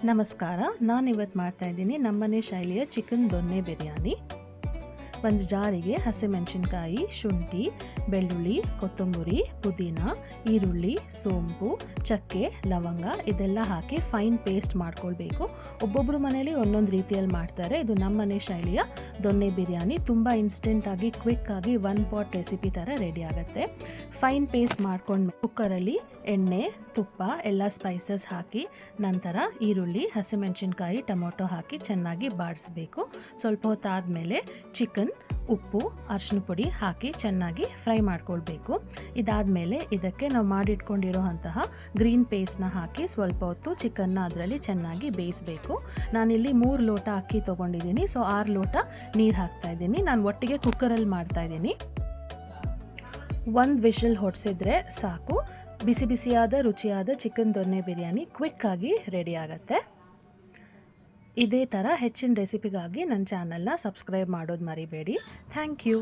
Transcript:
ನಮಸ್ಕಾರ. ನಾನಿವತ್ತು ಮಾಡ್ತಾಯಿದ್ದೀನಿ ನಮ್ಮನೆ ಶೈಲಿಯ ಚಿಕನ್ ದೊನ್ನೆ ಬಿರಿಯಾನಿ. ಒಂದು ಜಾರಿಗೆ ಹಸಿಮೆಣಸಿನ್ಕಾಯಿ, ಶುಂಠಿ, ಬೆಳ್ಳುಳ್ಳಿ, ಕೊತ್ತಂಬರಿ, ಪುದೀನ, ಈರುಳ್ಳಿ, ಸೋಂಪು, ಚಕ್ಕೆ, ಲವಂಗ ಇದೆಲ್ಲ ಹಾಕಿ ಫೈನ್ ಪೇಸ್ಟ್ ಮಾಡ್ಕೊಳ್ಬೇಕು. ಒಬ್ಬೊಬ್ಬರು ಮನೇಲಿ ಒಂದೊಂದು ರೀತಿಯಲ್ಲಿ ಮಾಡ್ತಾರೆ. ಇದು ನಮ್ಮನೆ ಶೈಲಿಯ ದೊನ್ನೆ ಬಿರಿಯಾನಿ. ತುಂಬ ಇನ್ಸ್ಟೆಂಟಾಗಿ ಕ್ವಿಕ್ಕಾಗಿ ಒನ್ ಪಾಟ್ ರೆಸಿಪಿ ಥರ ರೆಡಿ ಆಗುತ್ತೆ. ಫೈನ್ ಪೇಸ್ಟ್ ಮಾಡ್ಕೊಂಡು ಕುಕ್ಕರಲ್ಲಿ ಎಣ್ಣೆ, ತುಪ್ಪ ಎಲ್ಲ ಸ್ಪೈಸಸ್ ಹಾಕಿ ನಂತರ ಈರುಳ್ಳಿ, ಹಸಿಮೆಣಸಿನ್ಕಾಯಿ, ಟೊಮೊಟೊ ಹಾಕಿ ಚೆನ್ನಾಗಿ ಬಾಡಿಸ್ಬೇಕು. ಸ್ವಲ್ಪ ಹೊತ್ತಾದಮೇಲೆ ಚಿಕನ್, ಉಪ್ಪು, ಅರಿಶಿನ ಪುಡಿ ಹಾಕಿ ಚೆನ್ನಾಗಿ ಫ್ರೈ ಮಾಡ್ಕೊಳ್ಬೇಕು. ಇದಾದಮೇಲೆ ಇದಕ್ಕೆ ನಾವು ಮಾಡಿಟ್ಕೊಂಡಿರೋಂತಹ ಗ್ರೀನ್ ಪೇಸ್ಟ್ನ ಹಾಕಿ ಸ್ವಲ್ಪ ಹೊತ್ತು ಚಿಕನ್ನ ಅದರಲ್ಲಿ ಚೆನ್ನಾಗಿ ಬೇಯಿಸಬೇಕು. ನಾನಿಲ್ಲಿ 3 ಲೋಟ ಅಕ್ಕಿ ತೊಗೊಂಡಿದ್ದೀನಿ. ಸೊ 6 ಲೋಟ ನೀರು ಹಾಕ್ತಾಯಿದ್ದೀನಿ. ನಾನು ಒಟ್ಟಿಗೆ ಕುಕ್ಕರಲ್ಲಿ ಮಾಡ್ತಾಯಿದ್ದೀನಿ. 1 ವಿಷಲ್ ಹೊಡೆಸಿದ್ರೆ ಸಾಕು. ಬಿಸಿ ಬಿಸಿಯಾದ ರುಚಿಯಾದ ಚಿಕನ್ ದೊನ್ನೆ ಬಿರಿಯಾನಿ ಕ್ವಿಕ್ಕಾಗಿ ರೆಡಿ ಆಗುತ್ತೆ. ಇದೇ ಥರ ಹೆಚ್ಚಿನ ರೆಸಿಪಿಗಾಗಿ ನನ್ನ ಚಾನಲ್ನ ಸಬ್ಸ್ಕ್ರೈಬ್ ಮಾಡೋದು ಮರಿಬೇಡಿ. Thank you.